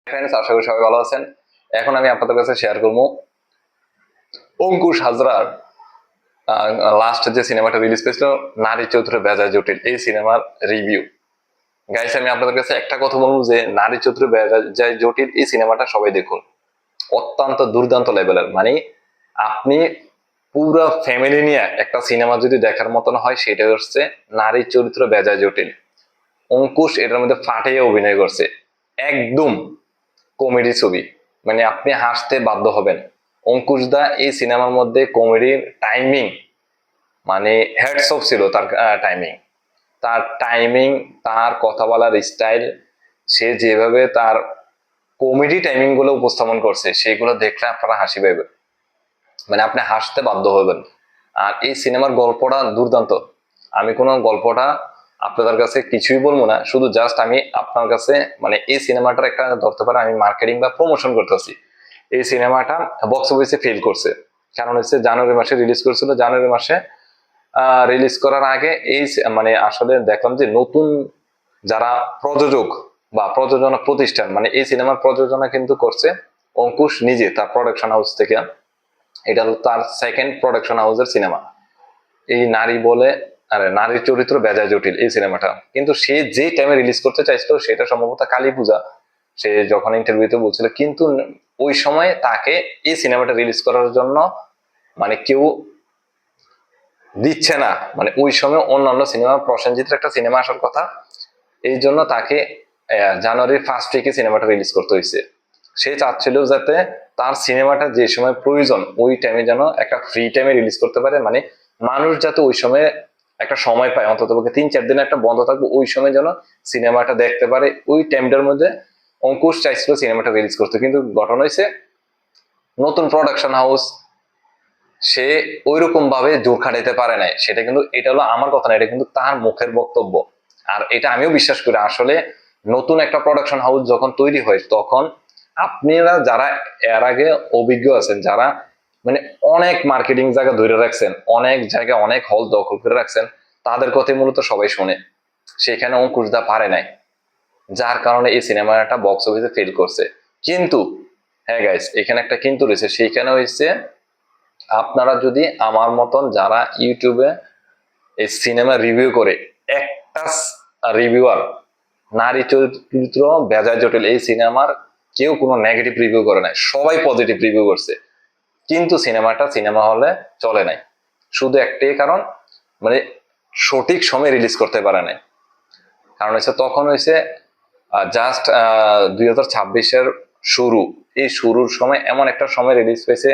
Friends, আশা করি সবাই ভালো আছেন। এখন আমি আপনাদের কাছে শেয়ার করবো অঙ্কুশ হাজরার লাস্ট যে সিনেমাটা রিলিজ পেয়েছিল, নারী চরিত্র বেজায় জটিল, এই সিনেমার রিভিউ। গাইস, আমি আপনাদের কাছে একটা কথা বলবো যে নারী চরিত্র বেজায় জটিল এই সিনেমাটা সবাই দেখুন। অত্যন্ত দুর্দান্ত লেভেলের, মানে আপনি পুরো ফ্যামিলি নিয়ে একটা সিনেমা যদি দেখার মতন হয় সেটা হচ্ছে নারী চরিত্র বেজায় জটিল। অঙ্কুশ এটার মধ্যে ফাটিয়ে অভিনয় করছে, একদম কমেডি ছবি, মানে আপনি হাসতে বাধ্য হবেন। অঙ্কুশ দা এই সিনেমার মধ্যে কমেডির টাইমিং মানে হেডস অফ ছিল। তার টাইমিং, তার কথা বলার স্টাইল, সে যেভাবে তার কমেডি টাইমিং গুলো উপস্থাপন করছে সেগুলো দেখলে আপনারা হাসি পাইবেন, মানে আপনি হাসতে বাধ্য হবেন। আর এই সিনেমার গল্পটা দুর্দান্ত। আমি কোনো গল্পটা আপনাদের কাছে কিছুই বলবো না, শুধু জাস্ট আমি আপনার কাছে মানে এই সিনেমাটার একটা ধরতে পারে আমি মার্কেটিং বা প্রমোশন করতেছি। এই সিনেমাটা বক্স অফিসে ফেল করছে, কারণ হচ্ছে জানুয়ারি মাসে রিলিজ করেছিল। জানুয়ারি মাসে রিলিজ করার আগে এই মানে আসলে দেখলাম যে নতুন যারা প্রযোজক বা প্রযোজনা প্রতিষ্ঠান, মানে এই সিনেমার প্রযোজনা কিন্তু করছে অঙ্কুশ নিজে তার প্রোডাকশন হাউস থেকে। এটা হলো তার সেকেন্ড প্রোডাকশন হাউসের সিনেমা। এই নারী বলে, আরে নারীর চরিত্র বেজায় জটিল এই সিনেমাটা, কিন্তু সে যে টাইমে রিলিজ করতে চাইছিল সেটা সম্ভবত কালী পূজা, সে যখন ইন্টারভিউতে বলছিল। কিন্তু ওই সময় তাকে এই সিনেমাটা রিলিজ করার জন্য মানে কেউ দিচ্ছে না, মানে ওই সময় অন্যান্য সিনেমা, প্রসেনজিতের একটা সিনেমা আসার কথা, এই জন্য তাকে জানুয়ারির ফার্স্ট উইকে সিনেমাটা রিলিজ করতে হয়েছে। সে চাচ্ছিল যাতে তার সিনেমাটা যে সময় প্রয়োজন ওই টাইমে যেন একটা ফ্রি টাইমে রিলিজ করতে পারে, মানে মানুষ যাতে ওই সময় একটা সময় পায়, অন্তত 3-4 দিন একটা বন্ধ থাকবে, ওই সময় যেন সিনেমাটা দেখতে পারে। ওই টাইমটার মধ্যে অঙ্কুশ চাইছিল সিনেমাটা রিলিজ করতে, কিন্তু ঘটনা হয়েছে নতুন প্রোডাকশন হাউস সে ওইরকম ভাবে জোর খাটাইতে পারে নাই। সেটা কিন্তু, এটা হলো আমার কথা না, এটা কিন্তু তার মুখের বক্তব্য। আর এটা আমিও বিশ্বাস করি, আসলে নতুন একটা প্রোডাকশন হাউস যখন তৈরি হয় তখন আপনারা যারা এর আগে অভিজ্ঞ আছেন, যারা মানে অনেক মার্কেটিং জায়গা ধরে রাখছেন, অনেক জায়গায় অনেক হল দখল করে রাখছেন, তাদের কথাই মূলত সবাই শুনে। সেখানে অঙ্কুশ দা পারে নাই, যার কারণে এই সিনেমাটা বক্স অফিসে ফেল করছে। কিন্তু হ্যাঁ গাইস, এখানে একটা কিন্তু রয়েছে, সেইখানে হয়েছে আপনারা যদি আমার মতন যারা ইউটিউবে এই সিনেমা রিভিউ করে, একটা রিভিউয়ার নারী চরিত্র বেজায় জটিল এই সিনেমার কেউ কোনো নেগেটিভ রিভিউ করে নাই, সবাই পজিটিভ রিভিউ করছে। কিন্তু সিনেমাটা সিনেমা হলে চলে নাই, শুধু একটাই কারণ, মানে সঠিক সময় রিলিজ করতে পারে নাই। কারণ হচ্ছে তখন হয়েছে জাস্ট 2026-এর শুরু। এই শুরুর সময় এমন একটা সময় রিলিজ পেয়েছে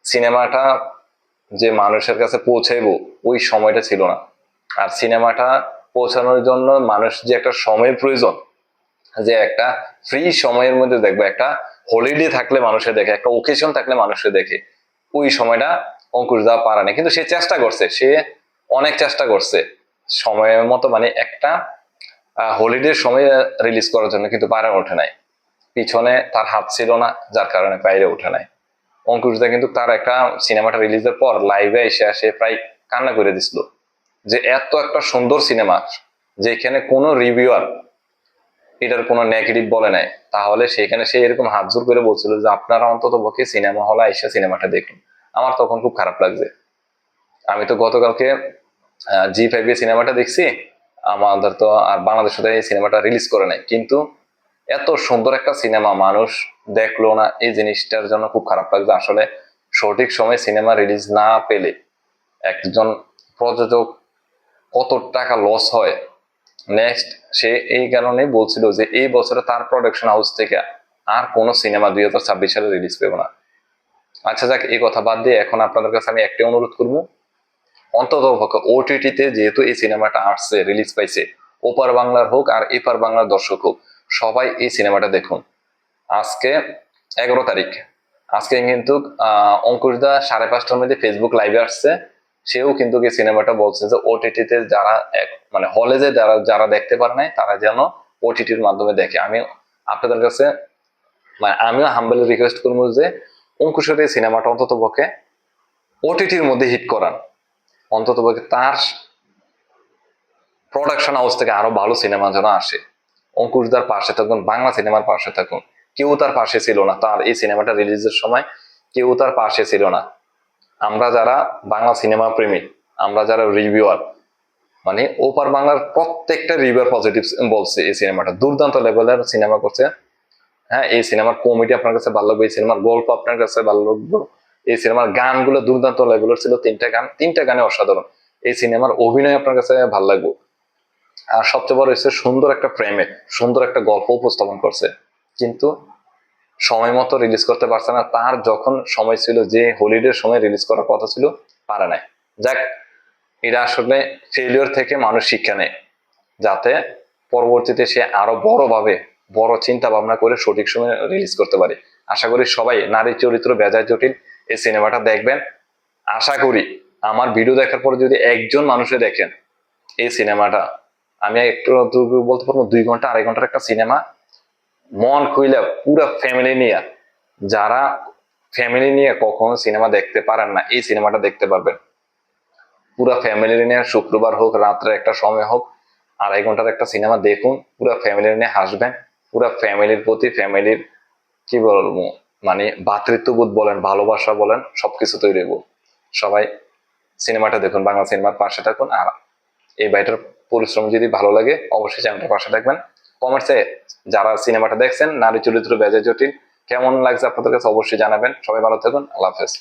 সিনেমাটা যে মানুষের কাছে পৌঁছাইবো ওই সময়টা ছিল না। আর সিনেমাটা পৌঁছানোর জন্য মানুষ যে একটা সময়ের প্রয়োজন, যে একটা ফ্রি সময়ের মধ্যে দেখবো, একটা হলিডে থাকলে মানুষের দেখে, একটা ওকেশন থাকলে মানুষের দেখে, ওই সময়টা অঙ্কুশ দেওয়া পারে না। কিন্তু সে চেষ্টা করছে, সে অনেক চেষ্টা করছে সময়ের মতো, মানে একটা হলিডের সময় রিলিজ করার জন্য, কিন্তু পারে ওঠে নাই। পিছনে তার হাত ছিল না, যার কারণে বাইরে ওঠে নাই। অঙ্কুশ দা কিন্তু তার একটা সিনেমাটা রিলিজের পর লাইভে এসে আসে প্রায় কান্না করে দিছিল, যে এত একটা সুন্দর সিনেমা যেখানে কোনো রিভিউয়ার এটার কোনো নেগেটিভ বলে নাই, তাহলে সেখানে সে এরকম হাত জোর করে বলছিল যে আপনারা অন্তত পক্ষে সিনেমা হলে এসে সিনেমাটা দেখুন। আমার তখন খুব খারাপ লাগছে। আমি তো গতকালকে জি5 এ সিনেমাটা দেখছি, আমাদের তো আর বাংলাদেশ এই সিনেমাটা রিলিজ করে নাই, কিন্তু এত সুন্দর একটা সিনেমা মানুষ দেখলো না, এই জিনিসটার জন্য খুব খারাপ লাগছে। আসলে সঠিক সময় সিনেমা রিলিজ না পেলে একজন প্রযোজক কত টাকা লস হয়। নেক্সট সে এই কারণে বলছিল যে এই বছরে তার প্রোডাকশন হাউস থেকে আর কোনো সিনেমা 2026 সালে রিলিজ পেব না। আচ্ছা যাক, এই কথা বাদ দিয়ে এখন আপনাদের কাছে আমি একটা অনুরোধ করবো, অন্তত ওটিটিতে যেহেতু এই সিনেমাটা আসছে, রিলিজ পাইছে, ওপার বাংলার হোক আর এপার বাংলার দর্শক হোক, সবাই এই সিনেমাটা দেখুন। আজকে 11 তারিখ, আজকে কিন্তু অঙ্কুশ দা 5:30টার মধ্যে ফেসবুক লাইভে আসছে। সেও কিন্তু এই সিনেমাটা বলছে যে ওটিটিতে যারা মানে হলে যে যারা যারা দেখতে পারে নাই তারা যেন ওটিটির মাধ্যমে দেখে। আমি আপনাদের কাছে মানে আমিও হাম্বলি রিকোয়েস্ট করবো যে অঙ্কুশের এই সিনেমাটা অন্তত পক্ষে ওটিটির মধ্যে হিট করান, অন্তত পক্ষে তার প্রোডাকশন হাউস থেকে আরো ভালো সিনেমা যেন আসে। অঙ্কুশদার পাশে থাকুন, বাংলা সিনেমার পাশে থাকুন। কেউ তার পাশে ছিল না, তার এই সিনেমাটা রিলিজের সময় কেউ তার পাশে ছিল না। আমরা যারা বাংলা সিনেমা প্রেমী, আমরা যারা রিভিউয়ার, মানে ওপার বাংলার প্রত্যেকটা রিভিউয়ার পজিটিভ বলছে এই সিনেমাটা দুর্দান্ত লেভেলের সিনেমা করছে। হ্যাঁ, এই সিনেমার কমেডি আপনার কাছে ভালো লাগবে, এই সিনেমার গল্প আপনার কাছে ভালো লাগবে, এই সিনেমার গানগুলো দুর্দান্ত লেভেলের ছিল, তিনটা গানে অসাধারণ। এই সিনেমার অভিনয় আপনার কাছে ভালো লাগবে। আর সবচেয়ে বড় হচ্ছে সুন্দর একটা ফ্রেমে সুন্দর একটা গল্প উপস্থাপন করছে, কিন্তু সময় মতো রিলিজ করতে পারছে না। তার যখন সময় ছিল, যে হলিডের সময় রিলিজ করার কথা ছিল, পারে নাই। যাক, এটা আসলে ফেলিওর থেকে মানুষ শিক্ষা নেয়, যাতে পরবর্তীতে সে আরো বড়ভাবে বড় চিন্তা ভাবনা করে সঠিক সময় রিলিজ করতে পারে। আশা করি সবাই নারী চরিত্র বেজায় জটিল এই সিনেমাটা দেখবেন। আশা করি আমার ভিডিও দেখার পরে যদি একজন মানুষে দেখেন এই সিনেমাটা, আমি একটু বলতে পারবো 2 ঘন্টা 2.5 ঘন্টার একটা সিনেমা, মন খুইলা পুরো ফ্যামিলি নিয়ে, যারা ফ্যামিলি নিয়ে কখনো সিনেমা দেখতে পারেন না, এই সিনেমাটা দেখতে পারবেন। পুরো ফ্যামিলি নিয়ে শুক্রবার হোক, রাত্রে একটা সময় হোক, 2.5 ঘন্টার একটা সিনেমা দেখুন, পুরো ফ্যামিলি নিয়ে হাসবেন। পুরো ফ্যামিলির প্রতি, ফ্যামিলির কি বলবো, মানে ভ্রাতৃত্ববোধ বলেন, ভালোবাসা বলেন, সবকিছু তৈরি হইব। সবাই সিনেমাটা দেখুন, বাংলা সিনেমার পাশে থাকুন। আর এই ভাইটার পরিশ্রম যদি ভালো লাগে, অবশ্যই চ্যানেলটার পাশে থাকবেন। কমেন্টসে যারা সিনেমাটা দেখছেন নারী চরিত্র বেজায় জটিল কেমন লাগছে আপনাদের কাছে অবশ্যই জানাবেন। সবাই ভালো থাকুন, আল্লাহ হাফেজ।